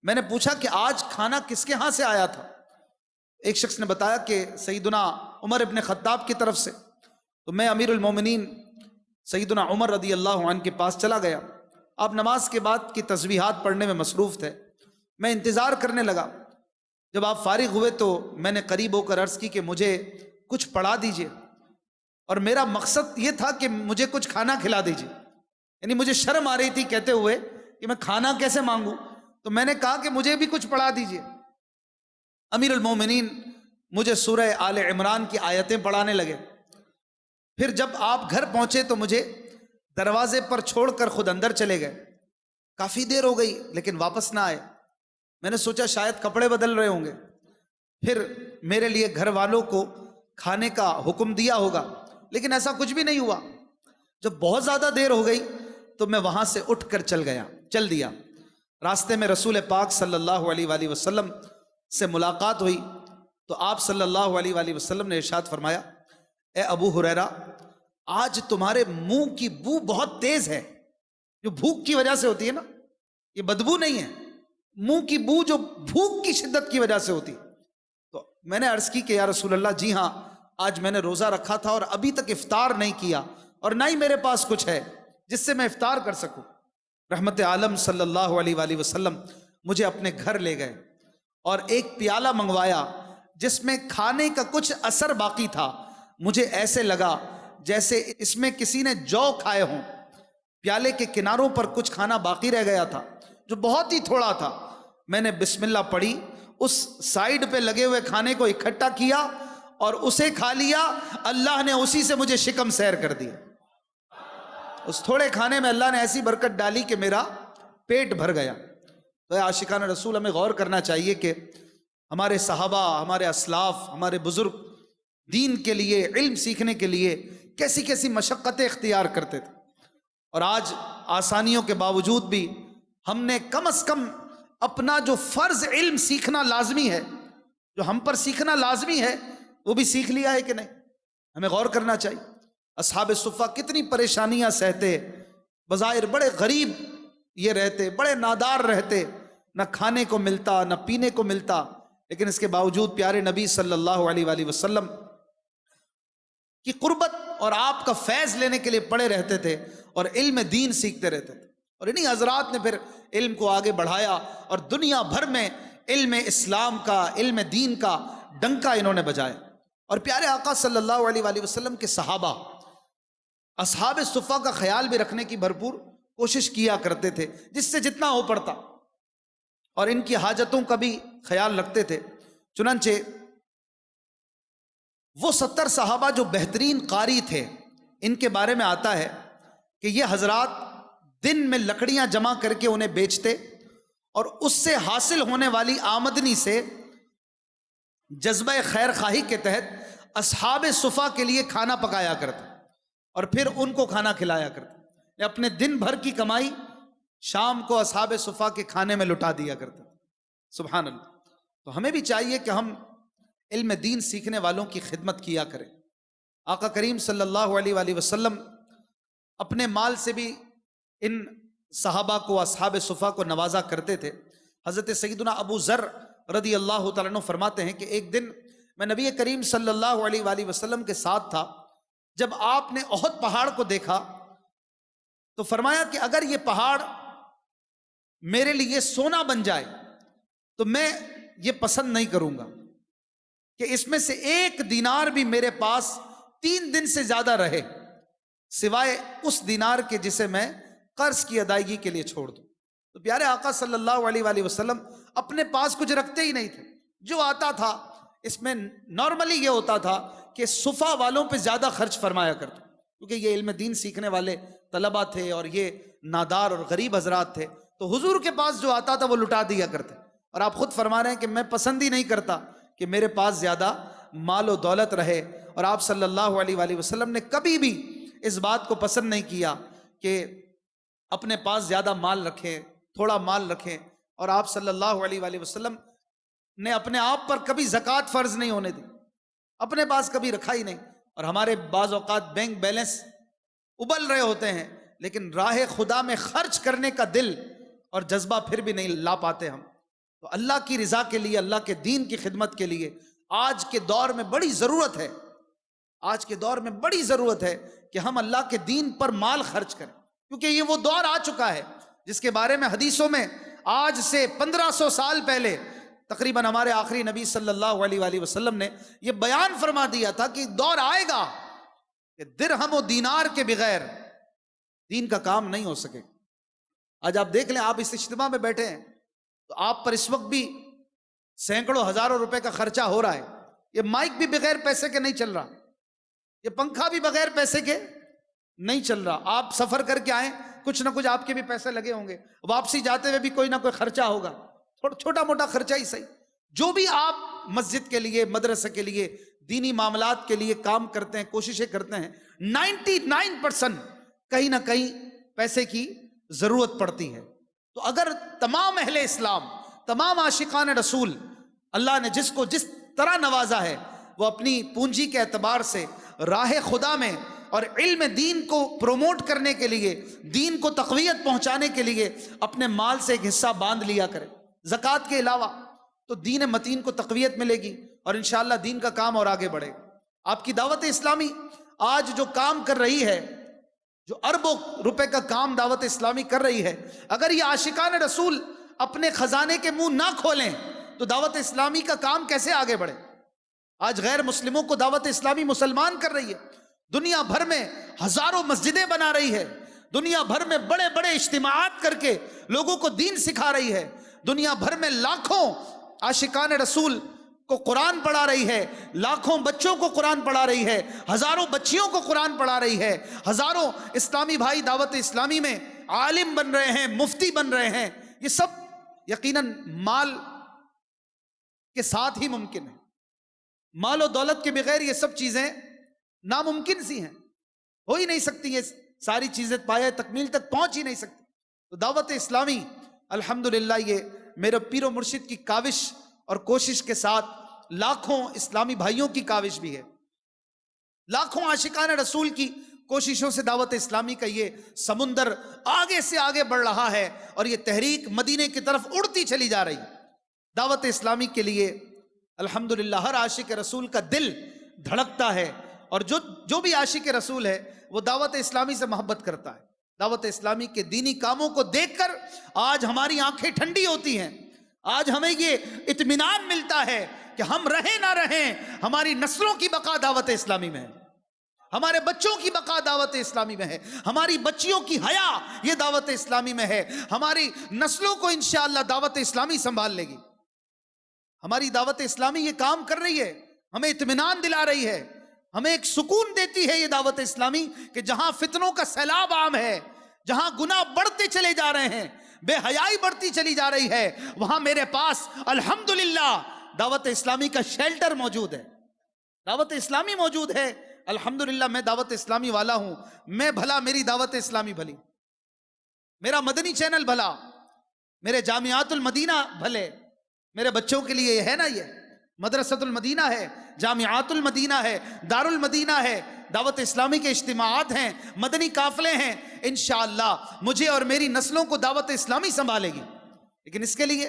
میں نے پوچھا کہ آج کھانا کس کے ہاں سے آیا تھا؟ ایک شخص نے بتایا کہ سیدنا عمر ابن خطاب کی طرف سے۔ تو میں امیر المومنین سیدنا عمر رضی اللہ عنہ کے پاس چلا گیا، آپ نماز کے بعد کی تسبیحات پڑھنے میں مصروف تھے، میں انتظار کرنے لگا۔ جب آپ فارغ ہوئے تو میں نے قریب ہو کر عرض کی کہ مجھے کچھ پڑھا دیجئے، اور میرا مقصد یہ تھا کہ مجھے کچھ کھانا کھلا دیجئے، یعنی مجھے شرم آ رہی تھی کہتے ہوئے کہ میں کھانا کیسے مانگوں، تو میں نے کہا کہ مجھے بھی کچھ پڑھا دیجئے۔ امیر المومنین مجھے سورہ آل عمران کی آیتیں پڑھانے لگے۔ پھر جب آپ گھر پہنچے تو مجھے دروازے پر چھوڑ کر خود اندر چلے گئے۔ کافی دیر ہو گئی لیکن واپس نہ آئے، میں نے سوچا شاید کپڑے بدل رہے ہوں گے، پھر میرے لیے گھر والوں کو کھانے کا حکم دیا ہوگا، لیکن ایسا کچھ بھی نہیں ہوا۔ جب بہت زیادہ دیر ہو گئی تو میں وہاں سے اٹھ کر چل دیا۔ راستے میں رسول پاک صلی اللہ علیہ وآلہ وسلم سے ملاقات ہوئی تو آپ صلی اللہ علیہ وآلہ وسلم نے ارشاد فرمایا، اے ابو ہریرہ، آج تمہارے منہ کی بو بہت تیز ہے، جو بھوک کی وجہ سے ہوتی ہے نا، یہ بدبو نہیں ہے، منہ کی بو جو بھوک کی شدت کی وجہ سے ہوتی۔ تو میں نے عرض کی کہ یا رسول اللہ، جی ہاں، آج میں نے روزہ رکھا تھا اور ابھی تک افطار نہیں کیا، اور نہ ہی میرے پاس کچھ ہے جس سے میں افطار کر سکوں۔ رحمت عالم صلی اللہ علیہ وآلہ وسلم مجھے اپنے گھر لے گئے اور ایک پیالہ منگوایا جس میں کھانے کا کچھ اثر باقی تھا، مجھے ایسے لگا جیسے اس میں کسی نے جو کھائے ہوں۔ پیالے کے کناروں پر کچھ کھانا باقی رہ گیا تھا جو بہت ہی تھوڑا تھا، میں نے بسم اللہ پڑھی، اس سائیڈ پہ لگے ہوئے کھانے کو اکٹھا کیا اور اسے کھا لیا، اللہ نے اسی سے مجھے شکم سیر کر دیا۔ اس تھوڑے کھانے میں اللہ نے ایسی برکت ڈالی کہ میرا پیٹ بھر گیا۔ تو عاشقان رسول ہمیں غور کرنا چاہیے کہ ہمارے صحابہ، ہمارے اسلاف، ہمارے بزرگ دین کے لیے، علم سیکھنے کے لیے کیسی کیسی مشقتیں اختیار کرتے تھے، اور آج آسانیوں کے باوجود بھی ہم نے کم از کم اپنا جو فرض علم سیکھنا لازمی ہے، جو ہم پر سیکھنا لازمی ہے، وہ بھی سیکھ لیا ہے کہ نہیں؟ ہمیں غور کرنا چاہیے۔ اصحاب صفہ کتنی پریشانیاں سہتے، بظاہر بڑے غریب یہ رہتے، بڑے نادار رہتے، نہ کھانے کو ملتا نہ پینے کو ملتا، لیکن اس کے باوجود پیارے نبی صلی اللہ علیہ وآلہ وسلم کی قربت اور آپ کا فیض لینے کے لیے پڑے رہتے تھے اور علم دین سیکھتے رہتے تھے، اور انہی حضرات نے پھر علم کو آگے بڑھایا اور دنیا بھر میں علم اسلام کا، علم دین کا ڈنکا انہوں نے بجایا۔ اور پیارے آقا صلی اللہ علیہ وآلہ وسلم کے صحابہ اصحاب صفہ کا خیال بھی رکھنے کی بھرپور کوشش کیا کرتے تھے، جس سے جتنا ہو پڑتا، اور ان کی حاجتوں کا بھی خیال رکھتے تھے۔ چنانچہ وہ 70 صحابہ جو بہترین قاری تھے، ان کے بارے میں آتا ہے کہ یہ حضرات دن میں لکڑیاں جمع کر کے انہیں بیچتے اور اس سے حاصل ہونے والی آمدنی سے جذبہ خیر خواہی کے تحت اصحاب صفہ کے لیے کھانا پکایا کرتے اور پھر ان کو کھانا کھلایا کرتے۔ اپنے دن بھر کی کمائی شام کو اصحاب صفہ کے کھانے میں لٹا دیا کرتے۔ سبحان اللہ۔ تو ہمیں بھی چاہیے کہ ہم علم دین سیکھنے والوں کی خدمت کیا کریں۔ آقا کریم صلی اللہ علیہ وآلہ وسلم اپنے مال سے بھی ان صحابہ کو، اصحاب صفہ کو نوازا کرتے تھے۔ حضرت سیدنا ابو ذر رضی اللہ تعالیٰ عنہ فرماتے ہیں کہ ایک دن میں نبی کریم صلی اللہ علیہ وآلہ وسلم کے ساتھ تھا، جب آپ نے احد پہاڑ کو دیکھا تو فرمایا کہ اگر یہ پہاڑ میرے لیے سونا بن جائے تو میں یہ پسند نہیں کروں گا کہ اس میں سے 1 دینار بھی میرے پاس 3 دن سے زیادہ رہے، سوائے اس دینار کے جسے میں قرض کی ادائیگی کے لیے چھوڑ دوں۔ تو پیارے آقا صلی اللہ علیہ وآلہ وسلم اپنے پاس کچھ رکھتے ہی نہیں تھے، جو آتا تھا اس میں نارملی یہ ہوتا تھا کہ صفہ والوں پہ زیادہ خرچ فرمایا کرتے، کیونکہ یہ علم دین سیکھنے والے طلبہ تھے اور یہ نادار اور غریب حضرات تھے، تو حضور کے پاس جو آتا تھا وہ لٹا دیا کرتے۔ اور آپ خود فرما رہے ہیں کہ میں پسند ہی نہیں کرتا کہ میرے پاس زیادہ مال و دولت رہے، اور آپ صلی اللہ علیہ وآلہ وسلم نے کبھی بھی اس بات کو پسند نہیں کیا کہ اپنے پاس زیادہ مال رکھیں، تھوڑا مال رکھیں، اور آپ صلی اللہ علیہ وآلہ وسلم نے اپنے آپ پر کبھی زکوٰۃ فرض نہیں ہونے دی، اپنے پاس کبھی رکھا ہی نہیں۔ اور ہمارے بعض اوقات بینک بیلنس ابل رہے ہوتے ہیں لیکن راہ خدا میں خرچ کرنے کا دل اور جذبہ پھر بھی نہیں لا پاتے ہم۔ تو اللہ کی رضا کے لیے، اللہ کے دین کی خدمت کے لیے آج کے دور میں بڑی ضرورت ہے، آج کے دور میں بڑی ضرورت ہے کہ ہم اللہ کے دین پر مال خرچ کریں، کیونکہ یہ وہ دور آ چکا ہے جس کے بارے میں حدیثوں میں آج سے 1500 سال پہلے تقریباً ہمارے آخری نبی صلی اللہ علیہ وآلہ وسلم نے یہ بیان فرما دیا تھا کہ دور آئے گا کہ درہم و دینار کے بغیر دین کا کام نہیں ہو سکے۔ آج آپ دیکھ لیں، آپ اس اجتماع میں بیٹھے ہیں تو آپ پر اس وقت بھی سینکڑوں ہزاروں روپے کا خرچہ ہو رہا ہے۔ یہ مائک بھی بغیر پیسے کے نہیں چل رہا، یہ پنکھا بھی بغیر پیسے کے نہیں چل رہا۔ آپ سفر کر کے آئیں، کچھ نہ کچھ آپ کے بھی پیسے لگے ہوں گے، واپسی جاتے ہوئے بھی کوئی نہ کوئی خرچہ ہوگا، چھوٹا موٹا خرچہ ہی صحیح۔ جو بھی آپ مسجد کے لیے، مدرسے کے لیے، دینی معاملات کے لیے کام کرتے ہیں، کوششیں کرتے ہیں، 99% کہیں نہ کہیں پیسے کی ضرورت پڑتی ہے۔ تو اگر تمام اہل اسلام، تمام عاشقان رسول، اللہ نے جس کو جس طرح نوازا ہے، وہ اپنی پونجی کے اعتبار سے راہ خدا میں اور علم دین کو پروموٹ کرنے کے لیے، دین کو تقویت پہنچانے کے لیے اپنے مال سے ایک حصہ باندھ لیا کرے زکوٰۃ کے علاوہ، تو دین متین کو تقویت ملے گی اور انشاءاللہ دین کا کام اور آگے بڑھے گا۔ آپ کی دعوت اسلامی آج جو کام کر رہی ہے، جو اربوں روپے کا کام دعوت اسلامی کر رہی ہے، اگر یہ عاشقان رسول اپنے خزانے کے منہ نہ کھولیں تو دعوت اسلامی کا کام کیسے آگے بڑھے؟ آج غیر مسلموں کو دعوت اسلامی مسلمان کر رہی ہے، دنیا بھر میں ہزاروں مسجدیں بنا رہی ہے، دنیا بھر میں بڑے بڑے اجتماعات کر کے لوگوں کو دین سکھا رہی ہے، دنیا بھر میں لاکھوں عاشقان رسول کو قرآن پڑھا رہی ہے، لاکھوں بچوں کو قرآن پڑھا رہی ہے، ہزاروں بچیوں کو قرآن پڑھا رہی ہے، ہزاروں اسلامی بھائی دعوت اسلامی میں عالم بن رہے ہیں، مفتی بن رہے ہیں۔ یہ سب یقیناً مال کے ساتھ ہی ممکن ہے، مال و دولت کے بغیر یہ سب چیزیں ناممکن سی ہیں، ہو ہی نہیں سکتی، یہ ساری چیزیں پایہ تکمیل تک پہنچ ہی نہیں سکتی۔ تو دعوت اسلامی الحمدللہ یہ میرے پیر و مرشد کی کاوش اور کوشش کے ساتھ لاکھوں اسلامی بھائیوں کی کاوش بھی ہے، لاکھوں عاشقان رسول کی کوششوں سے دعوت اسلامی کا یہ سمندر آگے سے آگے بڑھ رہا ہے اور یہ تحریک مدینے کی طرف اڑتی چلی جا رہی ہے۔ دعوت اسلامی کے لیے الحمدللہ ہر عاشق رسول کا دل دھڑکتا ہے اور جو بھی عاشق رسول ہے وہ دعوت اسلامی سے محبت کرتا ہے. دعوت اسلامی کے دینی کاموں کو دیکھ کر آج ہماری آنکھیں ٹھنڈی ہوتی ہیں. آج ہمیں یہ اطمینان ملتا ہے کہ ہم رہیں نہ رہیں ہماری نسلوں کی بقا دعوت اسلامی میں ہے, ہمارے بچوں کی بقا دعوت اسلامی میں ہے, ہماری بچیوں کی حیا یہ دعوت اسلامی میں ہے, ہماری نسلوں کو انشاءاللہ دعوت اسلامی سنبھال لے گی. ہماری دعوت اسلامی یہ کام کر رہی ہے, ہمیں اطمینان دلا رہی ہے, ہمیں ایک سکون دیتی ہے یہ دعوت اسلامی کہ جہاں فتنوں کا سیلاب عام ہے, جہاں گناہ بڑھتے چلے جا رہے ہیں, بے حیائی بڑھتی چلی جا رہی ہے, وہاں میرے پاس الحمدللہ دعوت اسلامی کا شیلٹر موجود ہے, دعوت اسلامی موجود ہے. الحمدللہ میں دعوت اسلامی والا ہوں, میں بھلا میری دعوت اسلامی بھلی, میرا مدنی چینل بھلا, میرے جامعات المدینہ بھلے. میرے بچوں کے لیے یہ ہے نا, یہ مدرسۃ المدینہ ہے, جامعات المدینہ ہے, دار المدینہ ہے, دعوت اسلامی کے اجتماعات ہیں, مدنی قافلے ہیں. انشاءاللہ مجھے اور میری نسلوں کو دعوت اسلامی سنبھالے گی, لیکن اس کے لیے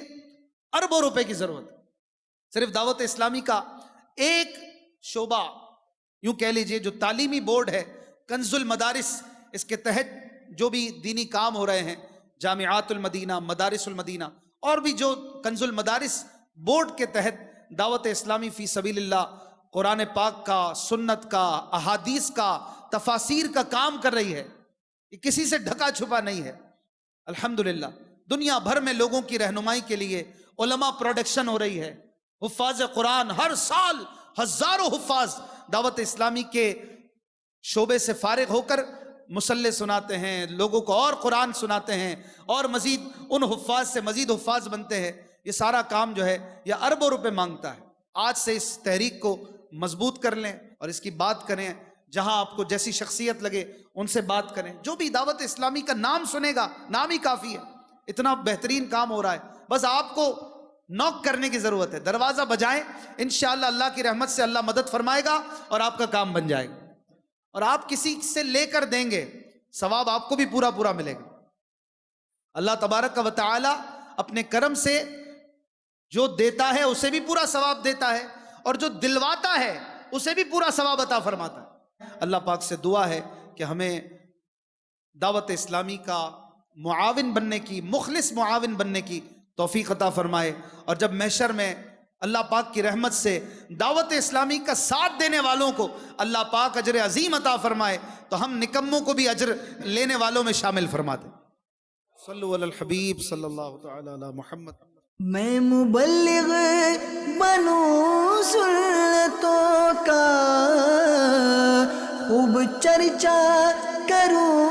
اربوں روپے کی ضرورت ہے. صرف دعوت اسلامی کا ایک شعبہ یوں کہہ لیجئے جو تعلیمی بورڈ ہے کنز المدارس, اس کے تحت جو بھی دینی کام ہو رہے ہیں, جامعات المدینہ, مدارس المدینہ, اور بھی جو کنز المدارس بورڈ کے تحت دعوت اسلامی فی سبیل اللہ قرآن پاک کا, سنت کا, احادیث کا, تفاسیر کا کام کر رہی ہے, یہ کسی سے ڈھکا چھپا نہیں ہے. الحمدللہ دنیا بھر میں لوگوں کی رہنمائی کے لیے علماء پروڈکشن ہو رہی ہے. حفاظ قرآن ہر سال ہزاروں حفاظ دعوت اسلامی کے شعبے سے فارغ ہو کر مصلی سناتے ہیں, لوگوں کو اور قرآن سناتے ہیں, اور مزید ان حفاظ سے مزید حفاظ بنتے ہیں. یہ سارا کام جو ہے یہ اربوں روپے مانگتا ہے. آج سے اس تحریک کو مضبوط کر لیں اور اس کی بات کریں, جہاں آپ کو جیسی شخصیت لگے ان سے بات کریں. جو بھی دعوت اسلامی کا نام سنے گا, نام ہی کافی ہے, اتنا بہترین کام ہو رہا ہے. بس آپ کو نوک کرنے کی ضرورت ہے, دروازہ بجائیں, انشاءاللہ اللہ کی رحمت سے اللہ مدد فرمائے گا اور آپ کا کام بن جائے گا. اور آپ کسی سے لے کر دیں گے, ثواب آپ کو بھی پورا پورا ملے گا. اللہ تبارک و تعالی اپنے کرم سے جو دیتا ہے اسے بھی پورا ثواب دیتا ہے, اور جو دلواتا ہے اسے بھی پورا ثواب عطا فرماتا ہے. اللہ پاک سے دعا ہے کہ ہمیں دعوت اسلامی کا معاون بننے کی, مخلص معاون بننے کی توفیق عطا فرمائے. اور جب محشر میں اللہ پاک کی رحمت سے دعوت اسلامی کا ساتھ دینے والوں کو اللہ پاک اجر عظیم عطا فرمائے, تو ہم نکموں کو بھی اجر لینے والوں میں شامل فرما دے. صلو علی الحبیب صلی اللہ تعالی علی محمد. میں مبلغ بنوں سنتوں کا, خوب چرچا کروں